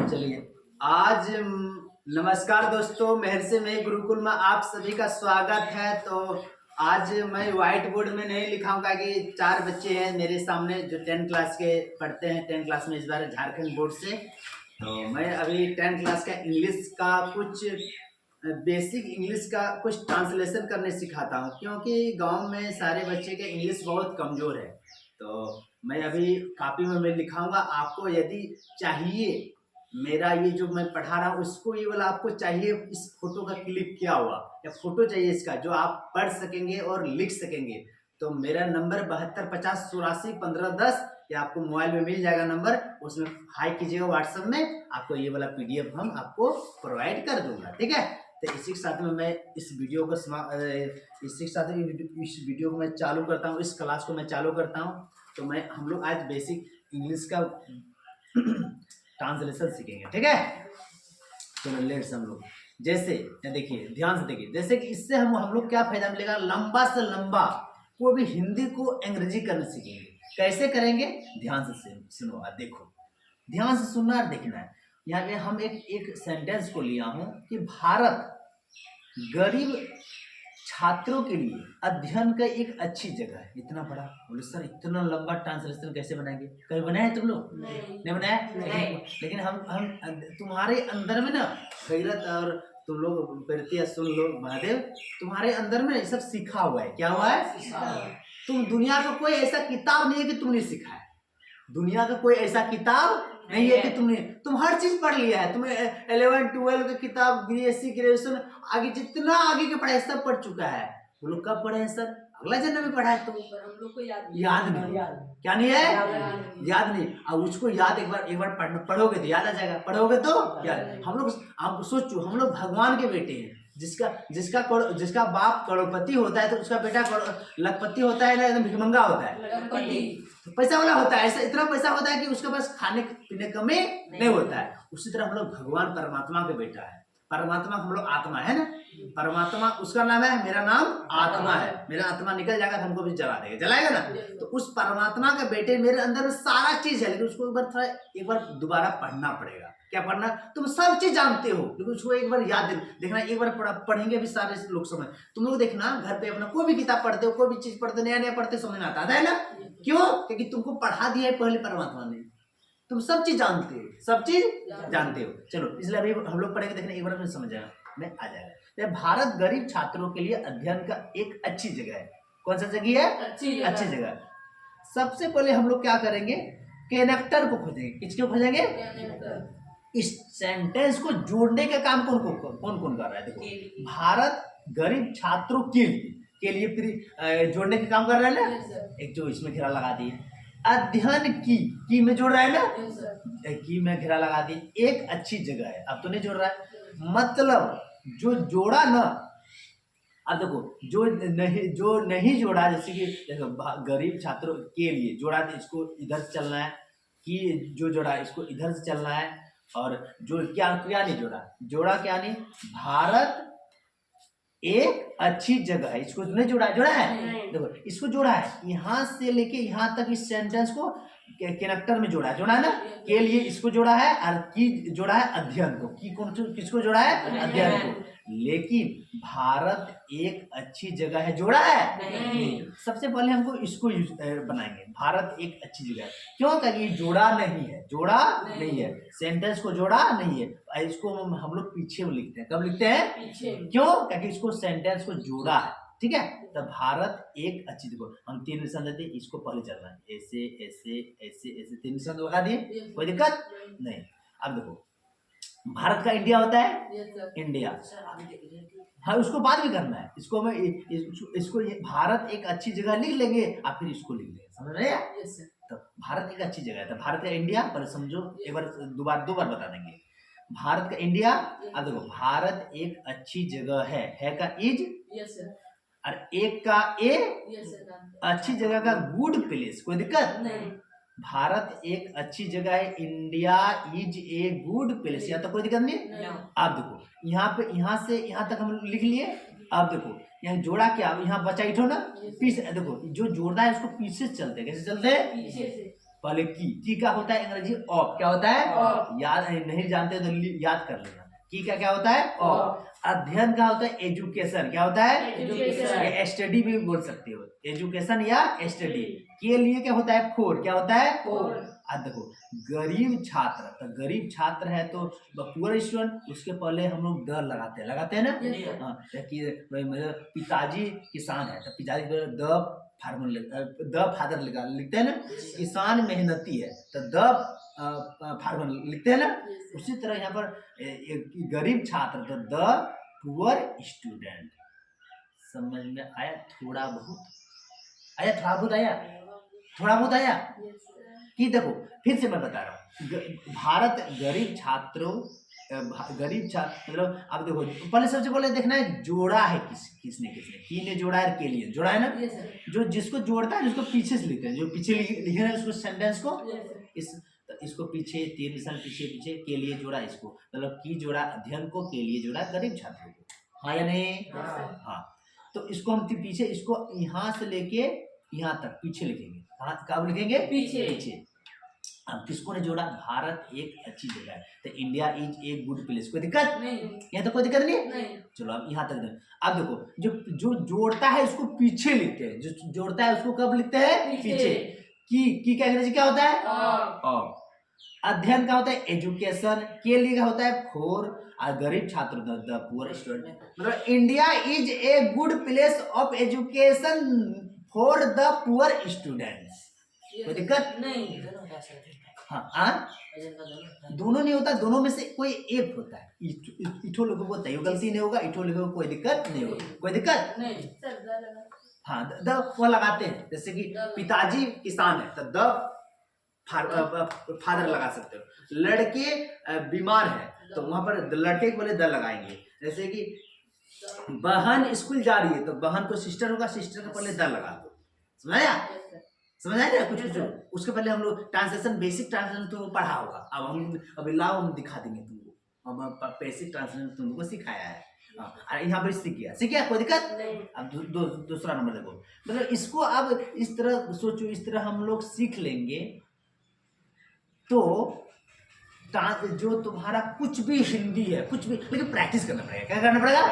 चलिए आज नमस्कार दोस्तों, महर्षि में गुरुकुल में आप सभी का स्वागत है। तो आज मैं व्हाइट बोर्ड में नहीं लिखाऊंगा कि 4 बच्चे हैं मेरे सामने जो 10 क्लास के पढ़ते हैं। 10 क्लास में इस बार झारखंड बोर्ड से। तो मैं अभी 10 क्लास का इंग्लिश का कुछ बेसिक इंग्लिश का कुछ ट्रांसलेशन करने सिखाता हूँ, क्योंकि गांव में सारे बच्चे के इंग्लिश बहुत कमज़ोर है। तो मैं अभी कॉपी में मैं लिखाऊंगा। आपको यदि चाहिए मेरा ये जो मैं पढ़ा रहा हूँ उसको, ये वाला आपको चाहिए, इस फोटो का क्लिक किया हुआ या फोटो चाहिए इसका जो आप पढ़ सकेंगे और लिख सकेंगे, तो मेरा नंबर 7250841510 या आपको मोबाइल में मिल जाएगा नंबर, उसमें हाई कीजिएगा व्हाट्सएप में। आपको ये वाला PDF हम आपको प्रोवाइड कर दूंगा, ठीक है। तो इसी के साथ में मैं इस वीडियो को इस वीडियो को मैं चालू करता हूँ, इस क्लास को मैं चालू करता हूँ। तो हम लोग आज बेसिक इंग्लिश का ट्रांसलेशन सीखेंगे, ठीक है। चलो लेट्स हम लोग जैसे देखिए, ध्यान से देखिए, जैसे कि इससे हम लोग क्या फायदा मिलेगा। लंबा से लंबा कोई भी हिंदी को अंग्रेजी करना सीखेंगे। कैसे करेंगे, ध्यान से सुनो और देखो, ध्यान से सुनना और देखना है। यहाँ पे हम एक सेंटेंस को लिया हूं कि भारत गरीब छात्रों के लिए अध्ययन का एक अच्छी जगह है। इतना बड़ा, बोले सर इतना लंबा ट्रांसलेशन कैसे बनाएंगे? कभी बनाया है तुम लोग? नहीं बनाया। लेकिन हम तुम्हारे अंदर में ना गैरत, और तुम लोग प्रति सुन लो महादेव, तुम्हारे अंदर में ये सब सीखा हुआ है। क्या हुआ है? तुम दुनिया का कोई ऐसा किताब नहीं है कि तुमने सीखा है। दुनिया का कोई ऐसा किताब नहीं है कि तुम हर चीज पढ़ लिया है। तुम्हें 11 12 की किताब, BSc ग्रेजुएशन आगे जितना आगे के पढ़ाई सब पढ़ चुका है। वो लोग कब पढ़े हैं सर? अगला जन्म में पढ़ा है। तो हम लोग को याद नहीं। क्या नहीं है? याद नहीं। अब उसको याद एक बार पढ़ोगे तो याद आ जाएगा। पढ़ोगे तो याद। हम लोग, आप सोचो, हम लोग भगवान के बेटे हैं। जिसका बाप करोड़पति होता है तो उसका बेटा लखपति होता है ना, एकदम भिखमंगा होता है, तो पैसा वाला होता है। ऐसा इतना पैसा होता है कि उसके पास खाने पीने कमी नहीं होता है। उसी तरह हम लोग भगवान परमात्मा के बेटा है। परमात्मा हम लोग आत्मा है ना। परमात्मा उसका नाम है, मेरा नाम आत्मा है। मेरा आत्मा निकल जाएगा तो हमको भी जला देगा, जलाएगा ना। तो उस परमात्मा के बेटे मेरे अंदर में सारा चीज है, लेकिन उसको एक बार दोबारा पढ़ना पड़ेगा। क्या पढ़ना? तुम सब चीज जानते हो, लेकिन उसको एक बार याद देखना। एक बार पढ़ेंगे भी सारे लोग समझ। तुम लोग देखना घर पे अपना कोई भी किताब पढ़ते हो, कोई भी चीज पढ़ते, नया नया पढ़ते, समझ में आता है ना। क्यों? क्योंकि तुमको पढ़ा दिया है पहले परमात्मा ने। तुम सब चीज जानते हो, सब चीज जानते हो। चलो इसलिए अभी हम लोग पढ़ेंगे, देखना एक बार में समझ में आ जाएगा। भारत गरीब छात्रों के लिए अध्ययन का एक अच्छी जगह है। कौन सा जगह है? अच्छी जगह। सबसे पहले हम लोग क्या करेंगे, कनेक्टर को खोजेंगे। किसको खोजेंगे? इस सेंटेंस को जोड़ने का काम कौन कर रहा है? देखो, भारत गरीब छात्रों के लिए फिर जोड़ने का काम कर रहा है ना। एक जो इसमें घेरा लगा दिए, अध्ययन की में जोड़ रहा है ना। की में घेरा लगा दी, एक अच्छी जगह है। अब तो नहीं जोड़ रहा है, मतलब जो जोड़ा ना। अब देखो, जो नहीं जोड़ा, जैसे कि देखो गरीब छात्रों के लिए जोड़ा, इसको इधर से चलना है। कि जो जोड़ा इसको इधर से चलना है। और जो क्या नहीं जोड़ा क्या नहीं, भारत एक अच्छी जगह है। इसको नहीं जोड़ा है। देखो इसको जोड़ा है, यहाँ से लेके यहाँ तक इस सेंटेंस को कनेक्टर में जोड़ा है ना। के लिए इसको जोड़ा है, और की जोड़ा है अध्ययन को। किसको जोड़ा है? अध्ययन को। लेकिन भारत एक अच्छी जगह है जोड़ा है नहीं। सबसे पहले हमको इसको बनाएंगे, भारत एक अच्छी जगह है। क्यों? क्योंकि जोड़ा नहीं है, सेंटेंस को जोड़ा नहीं है। इसको हम लोग पीछे में लिखते हैं। कब लिखते हैं? पीछे। क्यों? क्योंकि इसको सेंटेंस को जोड़ा है, ठीक है। तो भारत एक अच्छी जगह, हम 3 निशान देते हैं, इसको पहले चलना है, ऐसे ऐसे ऐसे ऐसे 3 निशान लगा दिए, कोई दिक्कत नहीं। अब देखो, भारत का इंडिया होता है, इंडिया। हाँ, उसको बाद में करना है। इसको भारत एक अच्छी जगह लिख लेंगे, और फिर इसको लिख लेंगे। समझ रहे हैं? तो भारत एक अच्छी जगह है। तो भारत का इंडिया पहले समझो, एक बार दो बार बता देंगे। भारत का इंडिया। अब देखो, भारत एक अच्छी जगह है का इज, और एक का ए, अच्छी जगह का गुड प्लेस। कोई दिक्कत नहीं। भारत एक अच्छी जगह है, India is a good place. यहाँ तक कोई दिक्कत नहीं। आप देखो, यहाँ से यहाँ तक हम लिख लिए, अब देखो यहाँ जोड़ा क्या, अब यहाँ बचा इठो ना पीछे, देखो जो जोड़ता है उसको पीछे से चलते, कैसे चलते हैं, पीछे से। पहले की का होता है अंग्रेजी ऑफ, क्या होता है ऑफ। याद नहीं जानते तो याद कर लेना, की का क्या होता है ऑफ। अध्ययन का होता है एजुकेशन, क्या होता है एजुकेशन। या स्टडी भी बोल सकते हो, एजुकेशन या स्टडी। के लिए क्या होता है फोर, क्या होता है फोर। अब देखो गरीब छात्र, तो गरीब छात्र है तो पुअर स्टूडेंट, उसके पहले हम लोग द लगाते हैं ना। Yes, sir. हाँ, कि मेरे पिताजी किसान है तो पिताजी द फार्मर द फादर लिखते हैं ना। किसान मेहनती है तो द फार्मर लिखते हैं ना। उसी तरह यहाँ पर गरीब छात्र तो द पुअर स्टूडेंट। समझ में आया? थोड़ा बहुत आया, थोड़ा बहुत आया, थोड़ा बहुत आया कि देखो फिर से मैं बता रहा हूँ, भारत गरीब छात्रों गरीब छात्र मतलब अब देखो पहले सबसे पहले देखना है जोड़ा है किसने की ने जोड़ा है, के लिए जोड़ा है ना। Yes, sir. जो जिसको जोड़ता है उसको पीछे से लिखते हैं, जो पीछे लिखे हैं उसको सेंटेंस को Yes, sir. इसको पीछे 3 निशान पीछे के लिए जोड़ा, इसको मतलब की जोड़ा अध्ययन को, के लिए जोड़ा गरीब छात्रों को। हाँ या नहीं? हाँ, sir. हाँ, तो इसको हम पीछे, इसको यहाँ से लेके यहाँ तक पीछे लिखेंगे। कहाँ लिखेंगे? पीछे। अब किसको ने जोड़ा? भारत एक अच्छी जगह है तो India is a good place. कोई दिक्कत नहीं। यहाँ तो कोई दिक्कत नहीं। नहीं। चलो अब यहाँ तक। अब देखो जो जोड़ता है उसको पीछे लिखते हैं, जो जोड़ता है उसको कब लिखते हैं? पीछे। की का अंग्रेजी क्या होता है? ऑफ। अध्ययन का होता है एजुकेशन, के लिए का होता है फोर, और गरीब छात्र द पुअर स्टूडेंट। मतलब India is a good place of education for the poor students. कोई दिक्कत नहीं। हाँ, दोनों नहीं होता, दोनों में से कोई एक होता है। इठो लोगों को तय गलती नहीं होगा, इठो लोगों को कोई दिक्कत नहीं होगी। कोई दिक्कत नहीं। हाँ, द वो लगाते हैं, जैसे कि पिताजी किसान है तो द फादर लगा सकते हो। लड़के बीमार है तो वहां पर लड़के के बोले द लगाएंगे। जैसे कि बहन स्कूल जा रही है तो बहन को सिस्टर होगा, सिस्टर के पहले द लगा दो। समझाया? समझ आया ना? कुछ उसके पहले हम लोग ट्रांसलेशन, बेसिक ट्रांसलेशन तुमको पढ़ा होगा। अब हम अभी लाओ हम दिखा देंगे तुमको, अब बेसिक ट्रांसलेशन तुमको सिखाया है। यहाँ पर सीख गया, कोई दिक्कत नहीं। अब दूसरा नंबर देखो, मतलब इसको अब इस तरह सोचो, इस तरह हम लोग सीख लेंगे तो जो तुम्हारा कुछ भी हिंदी है, कुछ भी, लेकिन प्रैक्टिस करना पड़ेगा। क्या करना पड़ेगा?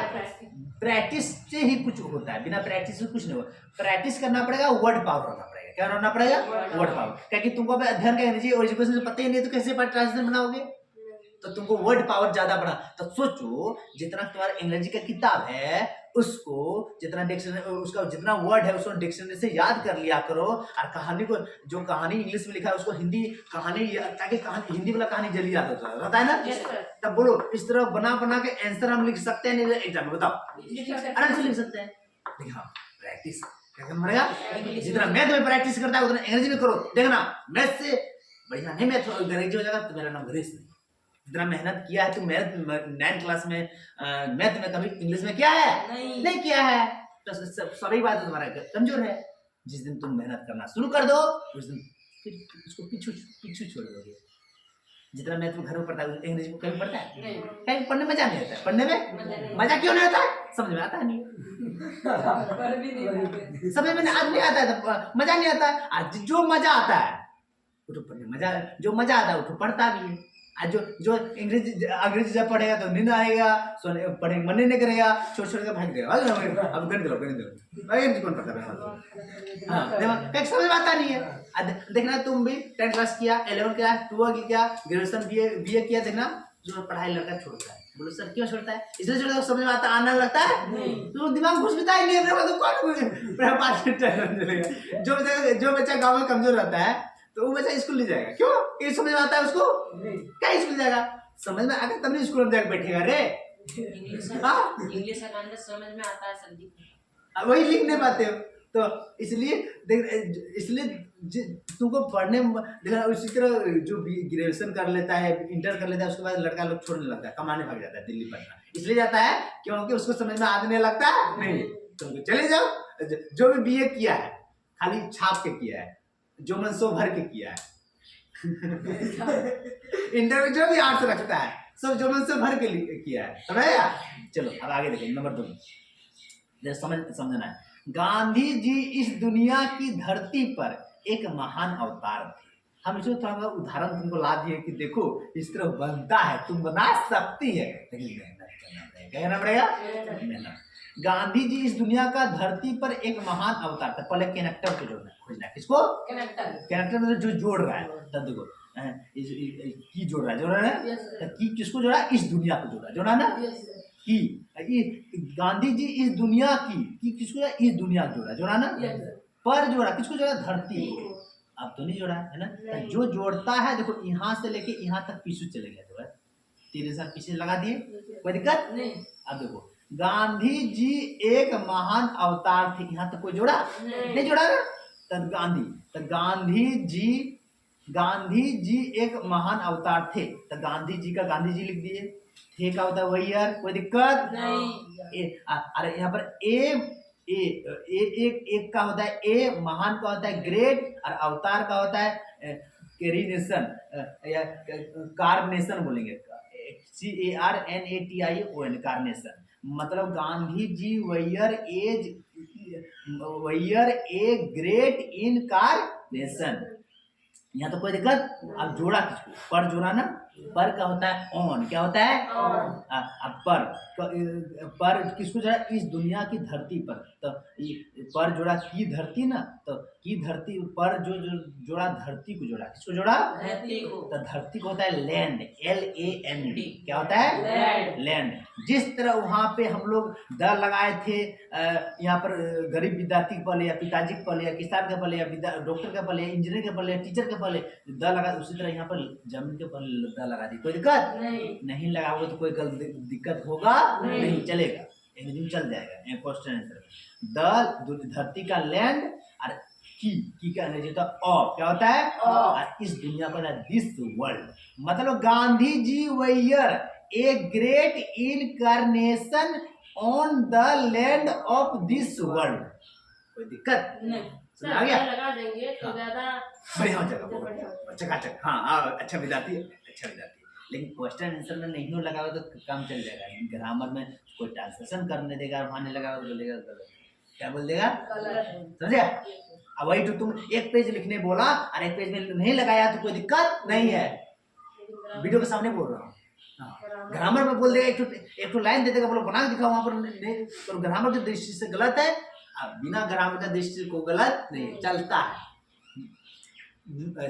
प्रैक्टिस से ही कुछ होता है, बिना प्रैक्टिस से कुछ नहीं होगा। प्रैक्टिस करना पड़ेगा, वर्ड पावर रखना पड़ेगा। क्या रखना पड़ेगा? Word power. क्योंकि तुमको अध्ययन का अंग्रेजी और एजुकेशन से पता ही नहीं तो कैसे ट्रांसलेशन बनाओगे? तो तुमको वर्ड पावर ज्यादा बढ़ा। तो सोचो जितना तुम्हारा अंग्रेजी का किताब है उसको जितना डिक्शनरी, उसका जितना वर्ड है उसको डिक्शनरी से याद कर लिया करो। और कहानी को, जो कहानी इंग्लिश में लिखा है उसको हिंदी कहानी, ताकि कहानी हिंदी वाला कहानी जल्दी याद होता है ना। तब बोलो इस तरह बना के आंसर हम लिख सकते हैं नहीं एग्जाम में? बताओ, आराम से लिख सकते हैं। लेकिन हाँ, प्रैक्टिस क्या करना पड़ेगा? जितना मैथ में प्रैक्टिस करता है उतना अंग्रेजी में करो। देखना मैथ से बढ़िया नहीं, मैथ अंग्रेजी हो जाएगा तो मेरा नाम गणेश नहीं। जितना मेहनत किया है तो मैथ 9th क्लास में मैथ में कभी इंग्लिश में किया है? नहीं किया है। तो सभी बात तुम्हारा कमजोर है। जिस दिन तुम मेहनत करना शुरू कर दो उस दिन फिर उसको पीछू छोड़ दोगे। जितना मैथ में घर में पढ़ता है अंग्रेजी में कभी पढ़ता है? कहीं पढ़ने में मजा नहीं आता है। पढ़ने में मजा क्यों नहीं आता है? समझ में आता नहीं, समझ में नहीं आता है तो मजा नहीं आता है। आज जो मजा आता है वो तो पढ़ने मजा, जो मजा आता है वो तो पढ़ता भी है। आज जो अंग्रेजी जब पढ़ेगा तो नींद आएगा, पढ़ेगा मन नहीं करेगा, छोड़ के भाग जाएगा। अब गणित लो कौन पढ़ता है? हाँ, एक समझ में आता नहीं है। देखना तुम भी 10th क्लास किया, 11th किया, 12th किया, ग्रेजुएशन बीए किया, देखना जो पढ़ाई लड़का छोड़ता है। बोलो सर क्यों छोड़ता है? इसलिए छोड़ता है समझ में आता, आना लगता है तो दिमाग घुसता ही नहीं है। जो बच्चा गाँव में कमजोर रहता है तो वो बच्चा स्कूल नहीं जाएगा। क्यों? ये समझ में आता है उसको? क्या स्कूल जाएगा? समझ में आकर तब नहीं स्कूल में जाकर बैठेगा रे। इंग्लिश का कांड समझ में आता है सर, वही लिख नहीं पाते हो। तो इसलिए तुमको पढ़ने देखा। उसी तरह जो ग्रेजुएशन कर लेता है, इंटर कर लेता है, उसके बाद लड़का लोग छोड़ने लगता है, कमाने भाग जाता है दिल्ली पढ़ना। इसलिए जाता है क्योंकि उसको समझ में आने लगता नहीं। तुमको चले जाओ, जो भी बीए किया है खाली छाप के किया है, जो मन सो भर के किया है। इंटर में जो भी आर्ट्स रखता है सब जो मन से भर के किया है। समझ आया? चलो अब आगे देखो नंबर 2। समझना है। गांधी जी इस दुनिया की धरती पर एक महान अवतार थे। हम इसको थोड़ा उदाहरण तुमको ला दिए कि देखो इस तरह बनता है, तुम बना सकती है, लेकिन मेहनत करना पड़ेगा। क्या करना पड़ेगा? मेहनत। गांधी जी इस दुनिया का धरती पर एक महान अवतार था। पहले कनेक्टर को जोड़ना खोजना है। किसको? कनेक्टर मतलब जो जोड़ रहा है। तब देखो की जोड़ रहा है तो की किसको जोड़ा? इस दुनिया को जोड़ा ना की। गांधी जी इस दुनिया की किसको जोड़ा? इस दुनिया को जोड़ा ना। पर जोड़ा किसको जोड़ा? धरती को। अब तो नहीं जोड़ा है ना। जो जोड़ता है देखो यहाँ से लेके यहाँ तक पीछे चले गया तो 3 साल पीछे लगा दिए, कोई दिक्कत नहीं। अब देखो गांधी जी एक महान अवतार थे, यहाँ तक कोई जोड़ा नहीं जोड़ा ना। तब गांधी जी एक महान अवतार थे, तो गांधी जी का गांधी जी लिख दिए। थे का होता है वही यार, कोई दिक्कत नहीं। अरे यहाँ पर एक का होता है ए, महान का होता है ग्रेट, और अवतार का होता है कैरिनेशन या कार्नेशन बोलेंगे, CARNATION कार्नेशन। मतलब गांधी जी वयर ए ग्रेट इनकारनेशन। यहाँ तो कोई दिक्कत। अब जोड़ा किसको? पर जोड़ा ना। पर क्या होता है? ऑन। क्या होता है? अब पर किसको जोड़ा? इस दुनिया की धरती पर। तो पर जोड़ा की धरती ना, तो की धरती पर जो जोड़ा धरती को जोड़ा। किसको जोड़ा? धरती को। तो धरती को होता है लैंड, LAND। क्या होता है? लैंड। जिस तरह वहां पे हम लोग द लगाए थे, यहाँ पर गरीब विद्यार्थी के पहले या पिताजी के पहले या किसान के पहले या डॉक्टर के पहले, इंजीनियर के पहले, टीचर के पहले द लगा, उसी तरह यहाँ पर जमीन के पहले द लगा दी। कोई दिक्कत नहीं लगाओगे तो कोई दिक्कत होगा नहीं, चलेगा, एक दिन चल जाएगा। क्वेश्चन आंसर द धरती का लैंड और की का एनर्जी होता है क्या होता है? और इस दुनिया को दिस वर्ल्ड। मतलब गांधी जी वयर a great incarnation on the land of this world. कोई दिक्कत नहीं, समझ गया? लगा देंगे तो ज्यादा बढ़िया हो जाएगा, चकाचक। हाँ अच्छा विद्यार्थी, लेकिन क्वेश्चन आंसर में नहीं लगाओ तो काम चल जाएगा। ग्रामर में कोई ट्रांसलेशन करने देगा, वहां नहीं लगाओ तो बोलेगा गलत। क्या बोल देगा? समझे? अब वही तो तुम एक पेज लिखने बोला और एक पेज में नहीं लगाया तो कोई दिक्कत नहीं है। वीडियो के सामने बोल रहा हूँ। ग्रामर में बोल देगा, एक तो लाइन दे देगा, बोलो बना के दिखाओ, वहां पर नहीं, तो ग्रामर की दृष्टि से गलत है। अब बिना ग्रामर का दृष्टि को गलत नहीं चलता है।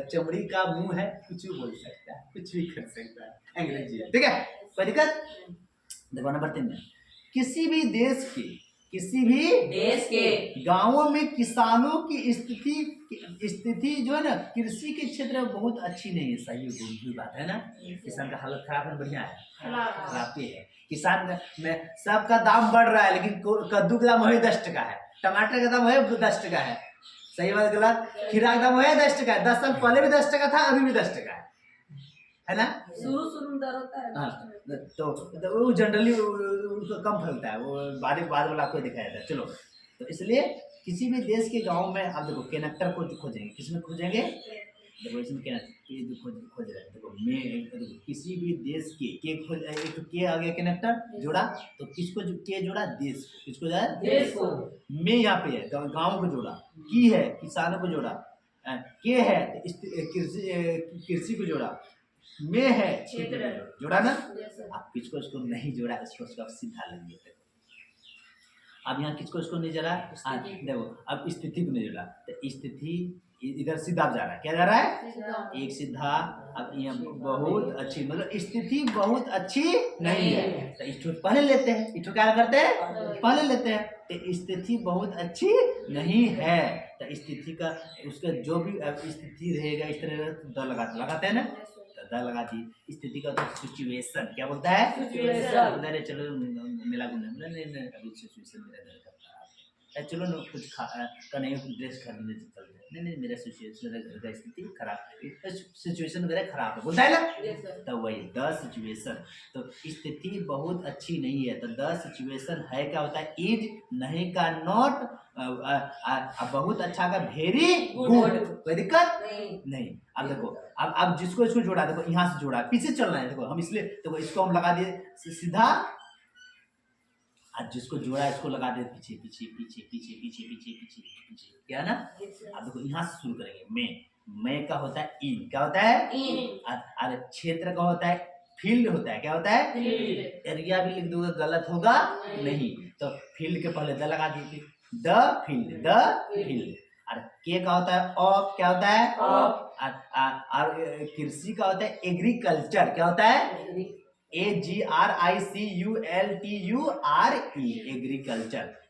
चमड़ी का मुंह है, कुछ भी बोल सकता है, कुछ भी कर सकता है, अंग्रेजी है, ठीक है, कोई दिक्कत? देखो नंबर 3 में किसी भी देश के गांवों में किसानों की स्थिति जो है ना कृषि के क्षेत्र में बहुत अच्छी नहीं है। सही बात है ना। किसान का हालत खराब है, बढ़िया है? खराब है। किसान में सबका दाम बढ़ रहा है, लेकिन कद्दू का दाम वही 10 टका है, टमाटर का दाम वही 10 टका है। सही बात गलत? खीरा का दाम वही 10 टका है। 10 साल पहले भी 10 टका था, अभी भी 10 टका है ना। शुरू में दर होता है तो वो जनरली उसको कम फलता है, वो बाद वाला आपको दिखाया जाता है। चलो, तो इसलिए किसी भी देश के गांव में आप देखो कनेक्टर को खोजेंगे, किसमें खोजेंगे? देखो इसमें खोज रहे हैं। देखो किसी भी देश के खोज, एक तो के आ गया कनेक्टर जोड़ा, तो किसको के जोड़ा? देश को। किसको जोड़ा? देश को। में यहाँ पे है गांव को जोड़ा, की है किसानों को जोड़ा, के है कृषि को जोड़ा, में है क्षेत्र जोड़ा ना। अब किसको इसको नहीं जोड़ा, इसको सीधा लेंगे। अब यहाँ किसको इसको नहीं जोड़ा? देखो अब स्थिति को नहीं जोड़ा, तो स्थिति इधर सीधा जा रहा है। क्या जा रहा है? एक सीधा। अब यहाँ बहुत अच्छी, मतलब स्थिति बहुत अच्छी नहीं है, तो इसको पहले लेते हैं। इसको क्या करते हैं? पहले लेते हैं। तो स्थिति बहुत अच्छी नहीं है, तो स्थिति का उसका जो भी स्थिति रहेगा इस तरह लगाते हैं ना, द लगा दी। स्थिति का तो सिचुएशन। क्या बोलता है? सिचुएशन। चलो मिला नहीं अभी सिचुएशन मेरा घर का खराब है, चलो ना कुछ का नहीं ड्रेस खरीदने चलते हैं। नहीं मेरा सिचुएशन, मेरा घर का स्थिति खराब है, सिचुएशन मेरा खराब है, बोलता है ना। तो वही द सिचुएशन। तो स्थिति बहुत अच्छी नहीं है, तो द सिचुएशन है क्या होता है? इज, नहीं का नॉट, बहुत अच्छा का वेरी गुड। कोई दिक्कत नहीं। अब देखो अब जिसको इसको जोड़ा, देखो यहाँ से जोड़ा, पीछे चल रहा है। देखो हम इसलिए देखो इसको हम लगा दिए सीधा, आज जिसको जोड़ा इसको लगा दे पीछे पीछे पीछे पीछे पीछे पीछे पीछे पीछे, क्या है ना। अब देखो यहाँ से शुरू करेंगे। मैं का होता है इन, क्या होता है इन। और क्षेत्र का होता है फील्ड होता है, क्या होता है फील्ड। एरिया भी लिख दूंगा गलत होगा नहीं। तो फील्ड के पहले द लगा दीजिए, द फील्ड और के का होता है ऑफ, क्या होता है ऑफ। और कृषि का होता है एग्रीकल्चर, क्या होता है AGRICULTURE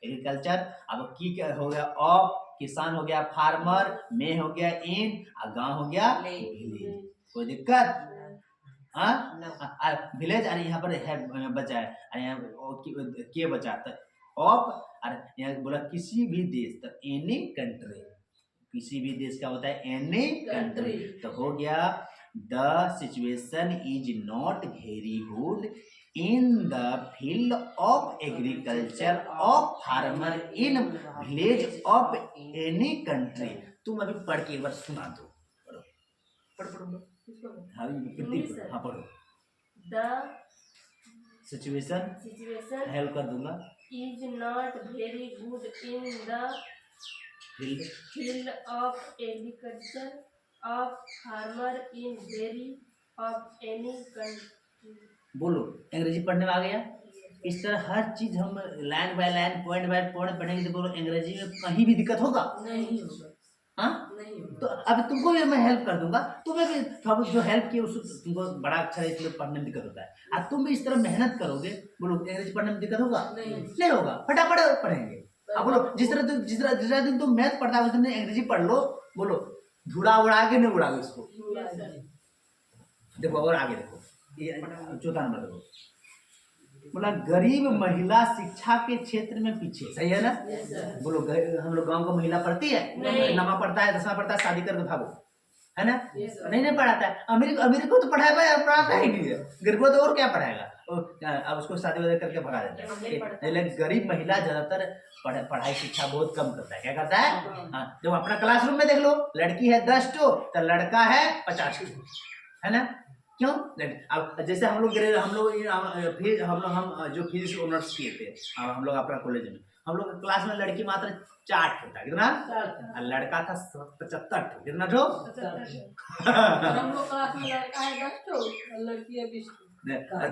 एग्रीकल्चर। अब की क्या हो गया ऑफ, किसान हो गया फार्मर, में हो गया इन और गांव हो गया विलेज। कोई दिक्कत विलेज। अरे यहाँ पर है बचा है, अरे यहाँ के बचा तो ऑफ, और यहाँ बोला किसी भी देश तो एनी कंट्री, किसी भी देश का होता है एनी कंट्री। तो हो गया the situation is not very good in the field of agriculture of farmer in village of any country. तुम अभी पढ़ के एक बार सुना दो, पढ़ो पढ़ो हाँ पढ़ो। द सिचुएशन सिचुएशन हेल्प कर दूंगा is not very good in the field field of agriculture of farmer in very of any country. बोलो अंग्रेजी पढ़ने में आ गया। इस तरह हर चीज हम line by line point by point पढ़ेंगे तो बोलो अंग्रेजी में कहीं भी दिक्कत होगा नहीं होगा। हाँ नहीं होगा। तो अभी तुमको भी मैं हेल्प कर दूंगा, तुम्हें भी थोड़ा जो हेल्प किया उसको तुमको बड़ा अच्छा है इसलिए पढ़ने में दिक्कत होता है। अब तुम भी इस तरह मेहनत करोगे, बोलो अंग्रेजी पढ़ने में दिक्कत होगा नहीं होगा, फटाफट पढ़ेंगे। अब बोलो जिस तरह दिन तुम मैथ पढ़ता है उस दिन अंग्रेजी पढ़ लो, बोलो धुड़ा उड़ा के नहीं उड़ाओगे उसको। देखो और आगे देखो, ये चौथा नंबर देखो, बोला गरीब महिला शिक्षा के क्षेत्र में पीछे, सही है ना। बोलो हम लोग गांव को महिला पढ़ती है, नमा पढ़ता है, 10वां पढ़ता है, शादी करके भागो, है ना। नहीं पढ़ाता है। अमीर को तो पढ़ाता ही नहीं है, गरीब को तो और क्या पढ़ाएगा, अब उसको शादी वादी करके भगा देता है। लेकिन गरीब महिला ज्यादातर पढ़ाई शिक्षा बहुत कम करता है। क्या करता है हाँ, जब अपना क्लासरूम में देख लो, लड़की है 10 तो लड़का है 50, है ना। क्यों? अब जैसे हम लोग जो फिजिक्स ऑनर्स किए थे हम लोग अपना कॉलेज में, हम लोग क्लास में लड़की मात्र 4 था, कितना लड़का था 75, कितना ठो हम लोग क्लास में लड़का है 10 ठो और लड़की है 20 ठो।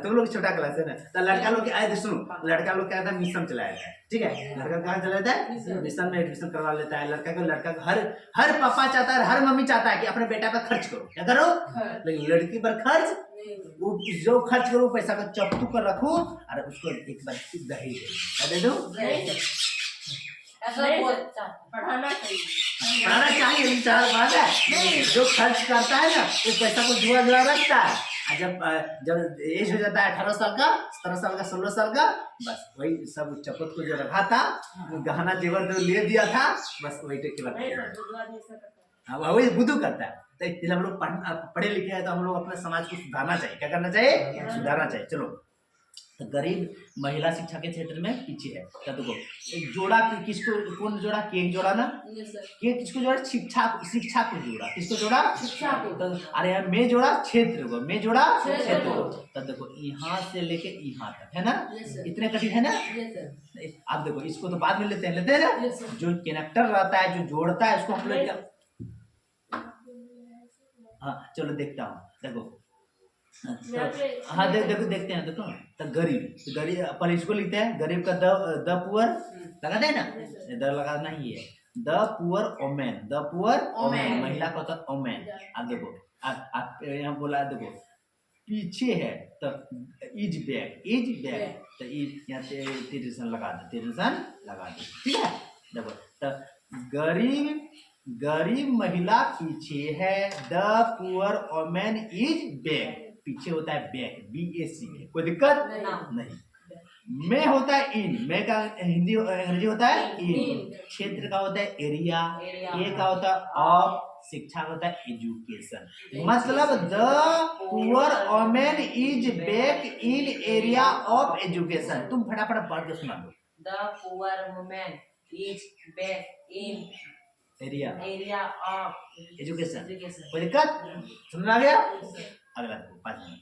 तुम लोग छोटा क्लास है ना, तो लड़का लोग आए सुनो, लड़का लोग क्या था मिशन चलाया था, ठीक है। लड़का कहाँ चलाता है मिशन में एडमिशन करवा लेता है। लड़का को हर पापा चाहता है, हर मम्मी चाहता है कि अपने बेटा पर खर्च करो, क्या करो, लेकिन लड़की पर खर्च वो जो खर्च करो पैसा का चपटू कर रखो और उसको एक बार दहेज दे दो। पढ़ाना चाहिए लेकिन बात है जो खर्च करता है ना वो पैसा को जुआ रखता है। जब एज हो जाता है 18 साल का, 17 साल का, 16 साल का, बस वही सब चपत को जो रखा था, गहना जेवर जो ले दिया था, बस वही टेक वही बुद्धू करता है। तो इसलिए हम लोग पढ़े लिखे हैं तो हम लोग अपने समाज को सुधारना चाहिए। क्या करना चाहिए? सुधारना चाहिए। चलो तो गरीब महिला शिक्षा के क्षेत्र में पीछे है। क्या देखो एक जोड़ा किसको, कौन जोड़ा, के जोड़ा ना, के किसको जोड़ा, शिक्षा को जोड़ा, किसको जोड़ा, शिक्षा को। तो अरे यार मैं जोड़ा क्षेत्र को, मैं जोड़ा क्षेत्र को। तो देखो यहाँ से लेके यहाँ तक, है ना, इतने कठिन है ना। आप देखो इसको तो बाद में लेते हैं ना, जो कनेक्टर रहता है, जो जोड़ता है, उसको हम लोग हाँ चलो देखता हूँ। देखो हाँ देखो देखते हैं। देखो तो गरीब पर इसको लिखते हैं, गरीब का द पुअर लगाते हैं ना, द लगाना ही है। The poor woman, the poor woman, महिला का होता है ओमेन। आप देखो आप यहाँ बोला, देखो पीछे है तो इज बैक तो यहाँ टेंशन लगा दो, ठीक है। देखो तो गरीब महिला पीछे है, the poor woman is back, पीछे होता है बैक, BAC, कोई दिक्कत नहीं। में होता है इन, में का हिंदी अंग्रेजी होता है इन, क्षेत्र का होता है एरिया, ए का होता है ऑफ, शिक्षा होता है एजुकेशन। मतलब the poor women is back in area of education. तुम फटाफट पढ़ के सुना दो। The poor women is back in area of education. कोई दिक्कत? समझ आ गया? अगला 5 मिनट।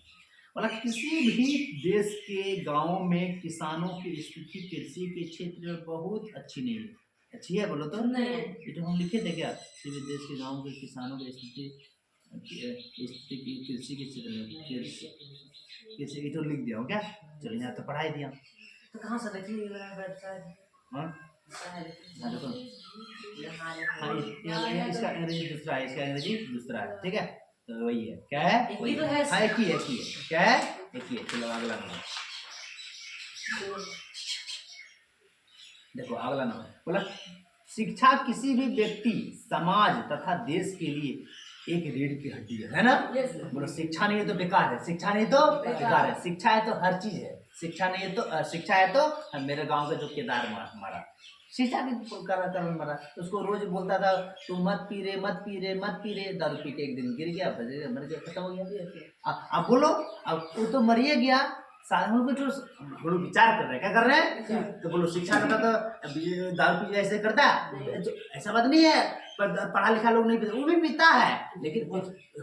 बोला किसी भी देश के गांव में किसानों की स्थिति कृषि के क्षेत्र में बहुत अच्छी नहीं है। अच्छी है बोलो तो नहीं। ये तो हम लिखे थे क्या, किसी भी देश के गांव के किसानों की स्थिति की कृषि के क्षेत्र में कृषि ये तो लिख दिया हो क्या। चलो यहाँ तो पढ़ाई दिया। तो कहाँ से देखिए वेबसाइट हाँ हाँ, देखो हाँ, इसका अंग्रेजी दूसरा है, इसका अंग्रेजी दूसरा है, ठीक है। तो वही है, क्या है एक ही तो है। हाँ एक ही है, क्या है एक ही है। चलो अगला नंबर देखो, अगला नंबर बोला शिक्षा किसी भी व्यक्ति समाज तथा देश के लिए एक रीढ़ की हड्डी है ना। बोलो शिक्षा नहीं है तो बेकार है, शिक्षा नहीं तो बेकार है, शिक्षा है तो हर चीज है, शिक्षा नहीं है तो शिक्षा है तो मेरे गांव का जो केदार मरा शिक्षा के कारण मरा, उसको रोज बोलता था तू मत पी रे मत पी रे मत पी रे, दारू पी के एक दिन गिर गया, मर गया, खत्म हो गया। अब बोलो अब वो तो मरिए गया, हम लोग विचार कर रहे हैं, क्या कर रहे हैं। तो बोलो शिक्षा करता तो दारू पी ऐसे करता, ऐसा बात नहीं है। पर पढ़ा लिखा लोग नहीं पीता, वो भी पीता है लेकिन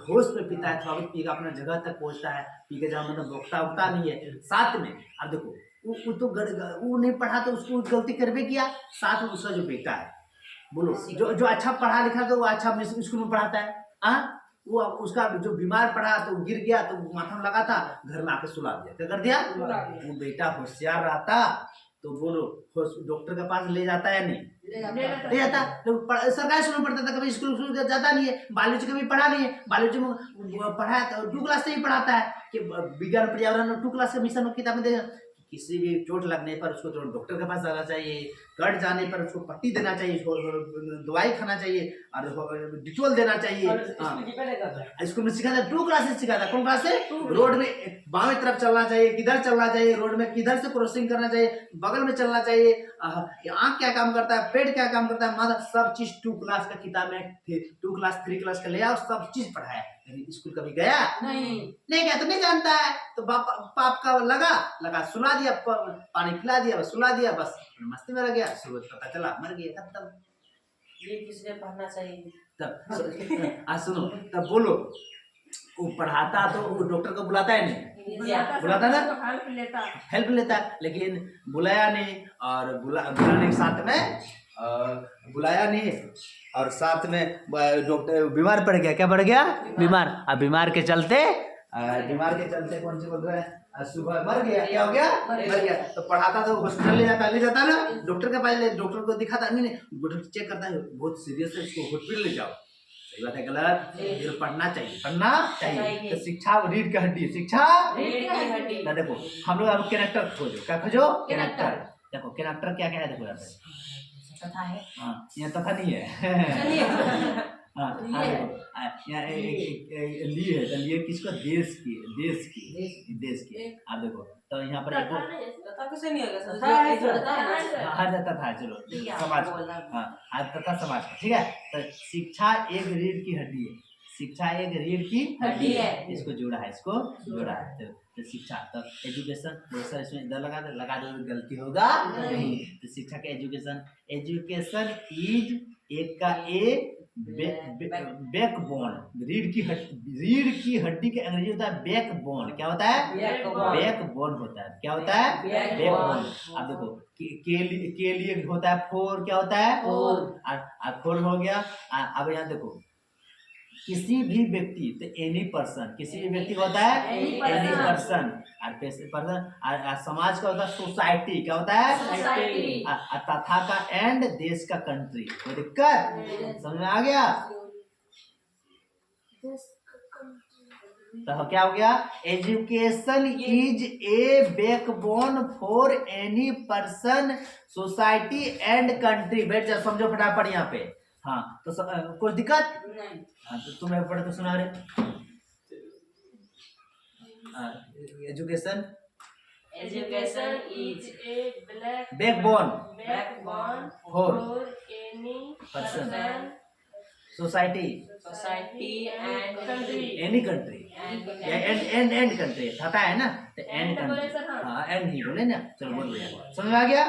होश पे पीता है, थोड़ा बहुत पी अपना जगह तक पहुंचता है, पी के जहाँ मतलब रोकता उगता नहीं है साथ में। अब देखो वो तो वो नहीं पढ़ा तो उसको गलती कर भी किया, साथ में उसका जो बेटा है बोलो जो अच्छा पढ़ा लिखा तो वो अच्छा स्कूल में पढ़ाता है। वो उसका जो बीमार पड़ा तो गिर गया तो माथा में लगा था, घर में आके सुला दिया, क्या कर दिया। वो बेटा होशियार रहता तो बोलो डॉक्टर के पास ले जाता है नहीं ले जाता। तो सरकारी स्कूल में पढ़ता था, कभी स्कूल जाता नहीं है, बायोलॉजी कभी पढ़ा नहीं है, बायोलॉजी में पढ़ा तो 2 क्लास से ही पढ़ाता है कि विज्ञान पर्यावरण 2 क्लास के मिशन में किताब में देगा। किसी भी चोट लगने पर उसको डॉक्टर के पास जाना चाहिए, कट जाने पर उसको पट्टी देना चाहिए, दवाई खाना चाहिए और डिटोल देना चाहिए। स्कूल में सिखाता 2 क्लासेस सिखाता, कौन क्लास से, रोड में बाएं तरफ चलना चाहिए, किधर चलना चाहिए, रोड में किधर से क्रॉसिंग करना चाहिए, बगल में चलना चाहिए, आँख क्या काम करता है, पेट क्या काम करता है, मतलब सब चीज 2 क्लास का किताब में 2 क्लास 3 क्लास का ले आओ, सब चीज पढ़ाया। स्कूल कभी गया नहीं गया तो नहीं जानता है, तो पाप का लगा सुला दिया, पानी पिला दिया, बस सुला दिया, बस मस्ती में रह गया, सूरज पता चला मर गया, खत्म। ये किसने पढ़ना चाहिए तब सुनो तब बोलो वो पढ़ाता तो वो डॉक्टर को बुलाता है नहीं, बुलाता ना हेल्प लेता, लेकिन बुलाया नहीं और बुलाने के साथ में बुलाया नहीं और साथ में डॉक्टर बीमार पड़ गया, क्या पड़ गया बीमार। अब बीमार के चलते कौन सी बोल रहे हैं, सुबह मर गया, क्या हो गया मर गया। तो पढ़ाता तो हॉस्पिटल ले जाता ना, डॉक्टर के पास डॉक्टर को दिखाता नहीं डॉक्टर चेक करता है बहुत सीरियस है, इसको हॉस्पिटल ले जाओ। सही बात है गलत, फिर पढ़ना चाहिए तो शिक्षा रीढ़ की हड्डी, शिक्षा ना। देखो हम लोग अब कैरेक्टर खोजो, क्या खोजो कैरेक्टर। देखो कैरेक्टर क्या है, देखो यहाँ पे तथा है, हाँ यहाँ तथा नहीं है हाँ यहाँ लिए है, लिए किसको, देश की। आप देखो तो यहाँ पर तथा कैसे नहीं होगा, तथा चलो समाज, हाँ तथा समाज, ठीक है। तो शिक्षा एक रीढ़ की हड्डी है, शिक्षा एक रीढ़ की हड्डी है, इसको जोड़ा है तो शिक्षा तो एजुकेशन बहुत सारे इसमें इधर लगा दो गलती होगा नहीं। तो शिक्षा का एजुकेशन इज एक का बैकबोन, रीढ़ की हड्डी के अंग्रेजी होता है बैकबोन, क्या होता है बैकबोन होता है, क्या होता है बैकबोन। अब देखो के लिए होता है फोर, क्या होता है फोर हो गया। अब यहाँ देखो किसी भी व्यक्ति तो एनी पर्सन, किसी भी व्यक्ति होता है एनी पर्सन, और समाज का होता है सोसाइटी, क्या होता है सोसाइटी, तथा का एंड देश का कंट्री। कोई दिक्कत समझ में आ गया। तो क्या हो गया, education is a backbone for any person society and country. बैठ जा, समझो फटाफट यहाँ पे। हाँ तो कुछ दिक्कत नहीं। हाँ तो तुम्हें पढ़े तो सुना रहे। Education is a backbone for any person society and any country and country था है ना, तो एंड कंट्री, हाँ एंड ही बोले ना। चलो बोल भैया समझ में आ गया।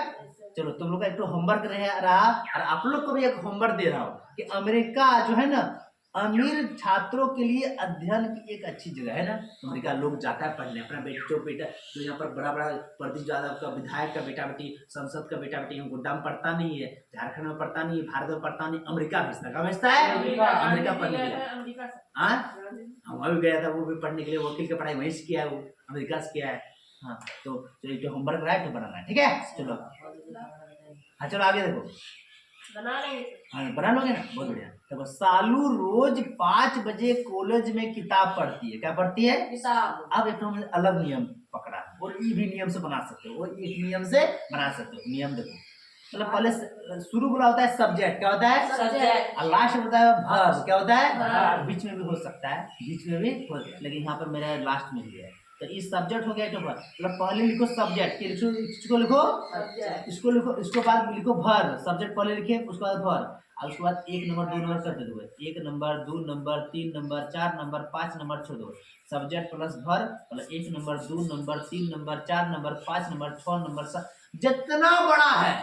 चलो तुम लोग का एक तो होमवर्क रहा और आप लोग को भी एक होमवर्क दे रहा हूँ कि अमेरिका जो है ना अमीर छात्रों के लिए अध्ययन की एक अच्छी जगह है ना। अमेरिका लोग जाता है पढ़ने, अपना बेटा जो यहाँ पर बड़ा बड़ा प्रदीप यादव का विधायक का बेटा बेटी, संसद का बेटा बेटी गोड्डा में पढ़ता नहीं है, झारखंड में पढ़ता नहीं है, भारत में पढ़ता नहीं, अमेरिका भेजता है। कहाँ भेजता है? अमेरिका पढ़ने के लिए। अमेरिका से। हाँ, वहाँ भी गया था, वो भी पढ़ने के लिए, वकील की पढ़ाई वहीं से किया है, वो अमेरिका से किया है। हाँ, तो जो होमवर्क रहा है तो बनाना है, ठीक है। चलो हाँ, चलो आगे देखो, बना लेंगे। हाँ बना लोगे ना, बहुत बढ़िया। देखो, सालू रोज 5 बजे कॉलेज में किताब पढ़ती है। क्या पढ़ती है? किताब। अब एक हमने अलग नियम पकड़ा और ये भी नियम से बना सकते हो, वो एक नियम से बना सकते हो। नियम देखो, मतलब पहले शुरू बोला होता है सब्जेक्ट, क्या होता है? सब्जेक्ट। और लास्ट होता है वर्ब, क्या होता है? verb। बीच में भी हो सकता है, बीच में भी हो, लेकिन यहाँ पर मेरा लास्ट में ही है। तो इस सब्जेक्ट हो गया, तो मतलब पहले लिखो सब्जेक्ट, इसको लिखो, सब्जेक्ट। इसको लिखो, इसको बाद लिखो वर्ब। सब्जेक्ट पहले लिखे, उसके बाद वर्ब, और उसके बाद 1 नंबर 2 नंबर कर दो, 1 number 2 number 3 number 4 number 5 number छोड़ दो। सब्जेक्ट प्लस वर्ब मतलब 1 number 2 number 3 number 4 number 5 number 6 number 7, जितना बड़ा है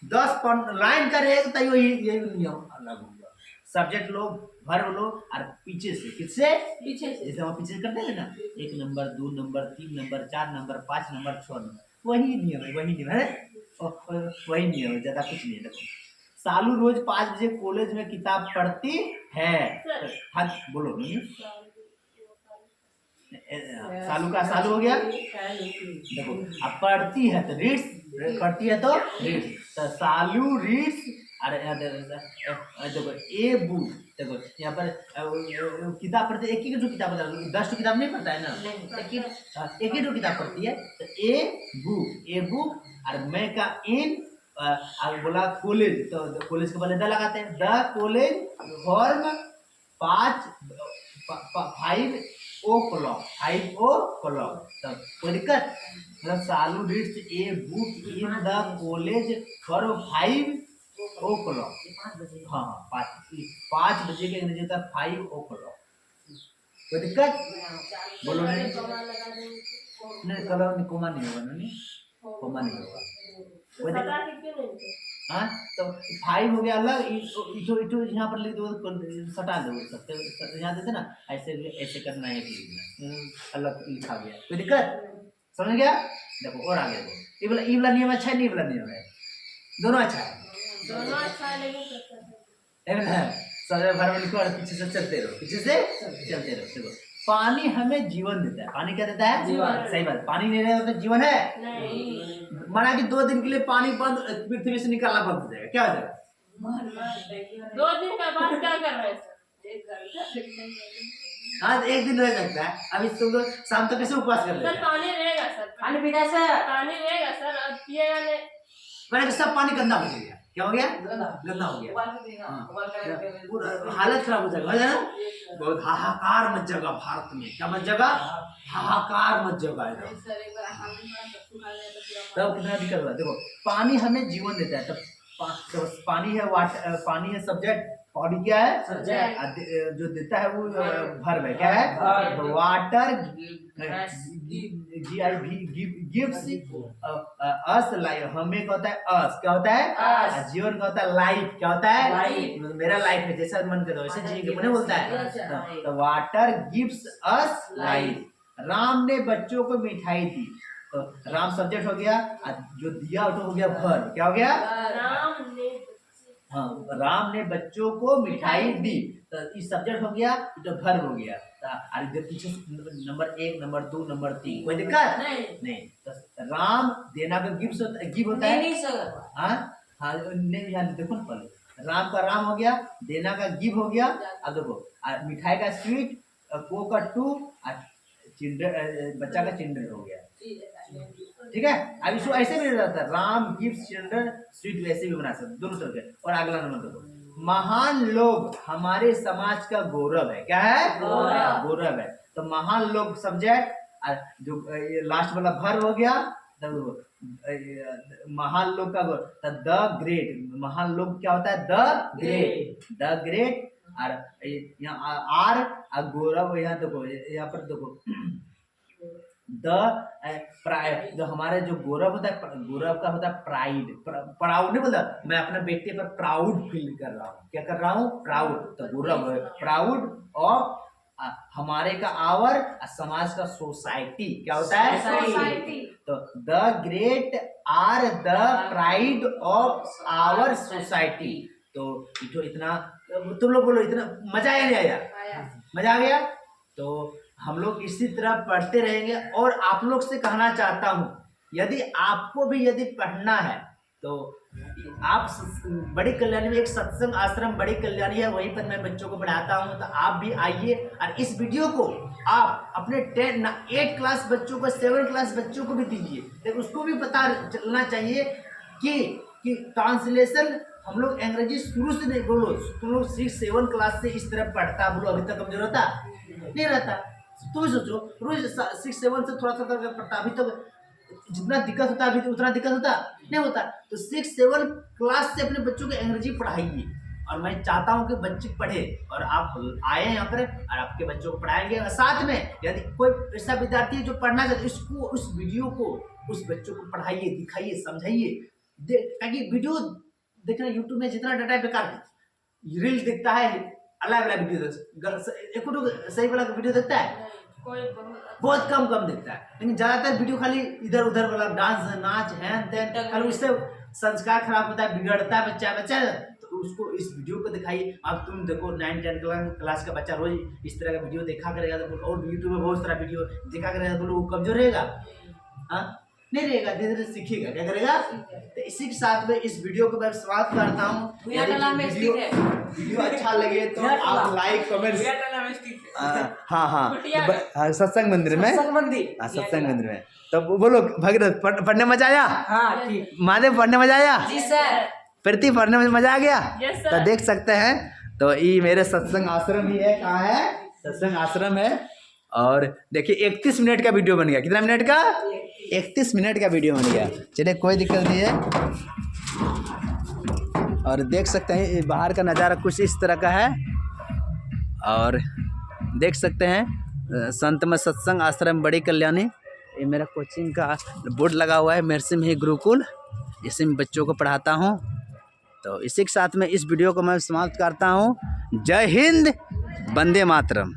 10 लाइन का रहेगा, तो यही नियम अलग होगा। सब्जेक्ट लो, वर्ब लो, और पीछे से, किससे? पीछे से। जैसे हम पीछे से करते हैं ना, 1 number 2 number 3 number 4 number 5 number 6 number, वही नियम है, वही नियम है, वही नियम है, ज्यादा कुछ नहीं है। देखो, सालू रोज 5 बजे कॉलेज में किताब पढ़ती है। हाँ बोलो, नहीं सालू का सालू हो गया। देखो, अब पढ़ती है तो रीड्स, पढ़ती है तो रीड्स, तो सालू रीड्स। अरे देखो, ए बुक, देखो यहाँ पर किताब पढ़ते, एक ही जो किताब पढ़ता है, 10 किताब नहीं पढ़ता है ना, एक ही जो किताब पढ़ती है। तो ए बुक और मैं का इन, आगे बोला कॉलेज, तो कॉलेज के पहले द लगाते हैं, the college form 5 o'clock, 5 o'clock। तब कोई दिक्कत? मतलब Salu reads a book in the college for 5 o'clock। हाँ, 5 बजे के अंग्रेजी होता है 5 o'clock। कोई दिक्कत? बोलो नहीं, नहीं कलर नहीं, कोमा नहीं होगा, नहीं कोमा नहीं होगा। कोई दिक्कत? हाँ, तो 5 हो गया अलग, इटो यहाँ पर लिख दो, सटा दो, यहाँ देते ना, ऐसे ऐसे करना है, अलग लिखा गया। कोई दिक्कत? समझ गया? देखो और आगे देखो, ये वाला नियम अच्छा है, नहीं वाला नियम है, दोनों अच्छा है, दोनों अच्छा है, लेकिन सबसे भर में लिखो और पीछे से चलते रहो, पीछे से चलते रहो। देखो, पानी हमें जीवन देता है। पानी क्या देता है? जीवन। सही बात, पानी नहीं रहेगा तो जीवन है नहीं। माना कि 2 दिन के लिए पानी बंद, पृथ्वी से निकालना बंद हो जाएगा, क्या हो जाएगा? 2 दिन का बाद क्या कर रहे हैं? हाँ, 1 दिन रह सकता है। अभी तुम लोग शाम तक कैसे उपवास कर सर लेते? पानी रहेगा सर, पानी पीना सर। पानी रहेगा सर, अब पिएगा नहीं। मैंने सब पानी गंदा हो गया, क्या हो गया? गंदा हो गया, पूरा हालत खराब हो जाएगा, है ना? बहुत हाहाकार मच जाएगा भारत में, क्या मच जाएगा? हाहाकार मच जाएगा एकदम। तब कितना दिक्कत होगा। देखो, पानी हमें जीवन देता है, तो पानी है वाटर, पानी है सब्जेक्ट, बॉडी क्या है? सब्जेक्ट। जो देता है वो वर्ब है, क्या है? तो वाटर गिव्स अस लाइफ, हमें क्या होता है? अस, क्या होता है? us। जीवन का होता है लाइफ, क्या होता है? Life। मेरा लाइफ है, जैसा मन करो वैसे जिएंगे, मैंने बोलता है। तो water gives us life. Ram ने बच्चों को मिठाई दी, तो राम सब्जेक्ट हो गया, जो दिया तो हो गया वर्ब, क्या हो गया? राम ने हाँ, राम ने बच्चों को मिठाई दी, तो इस सब्जेक्ट हो गया, तो वर्ब हो गया। और इधर पीछे नंबर 1 नंबर 2 नंबर 3, कोई दिक्कत नहीं। तो राम देना का गिफ्ट होता है, गिव होता है। नहीं सर। हाँ हाँ, नहीं यहाँ देखो ना, पहले राम का राम हो गया, देना का गिव हो गया, अब देखो मिठाई का स्वीट, को का टू, चिल्ड्रन बच्चा का चिल्ड्रन हो गया, ठीक है। अब इसको ऐसे भी रहता है, राम गिफ्ट चिल्ड्रन स्वीट, वैसे भी बना सकते, दोनों तरह के। और अगला नंबर देखो, महान लोग हमारे समाज का गौरव है, क्या है? गौरव है। तो महान लोग सब्जेक्ट, जो लास्ट वाला वर्ब हो गया, महान लोग का द ग्रेट, महान लोग क्या होता है? The great. और यहाँ आर, गौरव, यहाँ देखो, यहाँ पर देखो जो हमारे जो गौरव होता है, गौरव का होता है प्राइड, प्राउड नहीं बोलता, मैं अपने बेटे पर प्राउड फील कर रहा हूँ। क्या कर रहा हूँ? प्राउड। तो गौरव प्राउड ऑफ हमारे का आवर, समाज का सोसाइटी। क्या होता है? सोसाइटी। तो the great are the pride of our society. तो जो इतना तुम लोग बोलो, इतना मजा आया नहीं आया? आया। मजा आ गया? तो हम लोग इसी तरह पढ़ते रहेंगे। और आप लोग से कहना चाहता हूँ, यदि आपको भी यदि पढ़ना है तो आप बड़ी कल्याणी में एक सत्संग आश्रम बड़ी कल्याणी है, वहीं पर मैं बच्चों को पढ़ाता हूँ। तो आप भी आइए और इस वीडियो को आप अपने 8 क्लास बच्चों को, 7 क्लास बच्चों को भी दीजिए। तो उसको भी पता चलना चाहिए कि ट्रांसलेशन हम लोग अंग्रेजी शुरू से नहीं, बोलो तुम लोग 6-7 क्लास से इस तरह पढ़ता, बोलो अभी तक कमजोर रहता नहीं रहता। तुम सोचो रोज 6-7 से थोड़ा थोड़ा पढ़ता, अभी तक जितना दिक्कत होता है अभी उतना दिक्कत होता नहीं होता। तो 6-7 क्लास से अपने बच्चों को अंग्रेजी पढ़ाइए। और मैं चाहता हूं कि बच्चे पढ़े और आप आए यहाँ पर और आपके बच्चों को पढ़ाएंगे। और साथ में यदि कोई ऐसा विद्यार्थी है जो पढ़ना चाहते, इसको उस वीडियो को उस बच्चों को पढ़ाइए, दिखाइए, समझाइए। ताकि वीडियो देखना यूट्यूब में जितना डाटा बेकार है, रील दिखता है, अलग अलग वीडियो सही वाला वीडियो देखता है, कोई बहुत कम दिखता है। लेकिन ज्यादातर वीडियो खाली इधर उधर वाला डांस नाच हैन तेन, खाली उससे संस्कार खराब होता है, बिगड़ता है बच्चा। तो उसको इस वीडियो को दिखाइए। अब तुम देखो 9-10 क्लास का बच्चा रोज इस तरह का वीडियो देखा करेगा तो और यूट्यूब में बहुत सारा वीडियो देखा करेगा तो वो कमजोर रहेगा? हाँ नहीं रहेगा, धीरे धीरे सीखेगा। क्या करेगा? तो इसी के साथ में इस वीडियो को मैं समाप्त करता हूँ। वीडियो अच्छा लगे तो आप लाइक कमेंट। हाँ सत्संग मंदिर में, सत्संग मंदिर में। तो बोलो भगीरथ, पढ़ने मजा आया? हाँ ठीक। महादेव पढ़ने मजा आया? जी सर। प्रीति पढ़ने में मजा आ गया? Yes sir. तो देख सकते हैं, तो ये मेरे सत्संग आश्रम ही है। कहाँ है? सत्संग आश्रम है। और देखिए 31 मिनट का वीडियो बन गया। कितना मिनट का? 31 मिनट का वीडियो बन गया। चलिए कोई दिक्कत नहीं है। और देख सकते हैं बाहर का नज़ारा कुछ इस तरह का है। और देख सकते हैं संत में सत्संग आश्रम बड़ी कल्याणी, ये मेरा कोचिंग का बोर्ड लगा हुआ है, मेरसिम ही गुरुकुल, इसी में बच्चों को पढ़ाता हूँ। तो इसी के साथ में इस वीडियो को मैं समाप्त करता हूँ। जय हिंद, वंदे मातरम।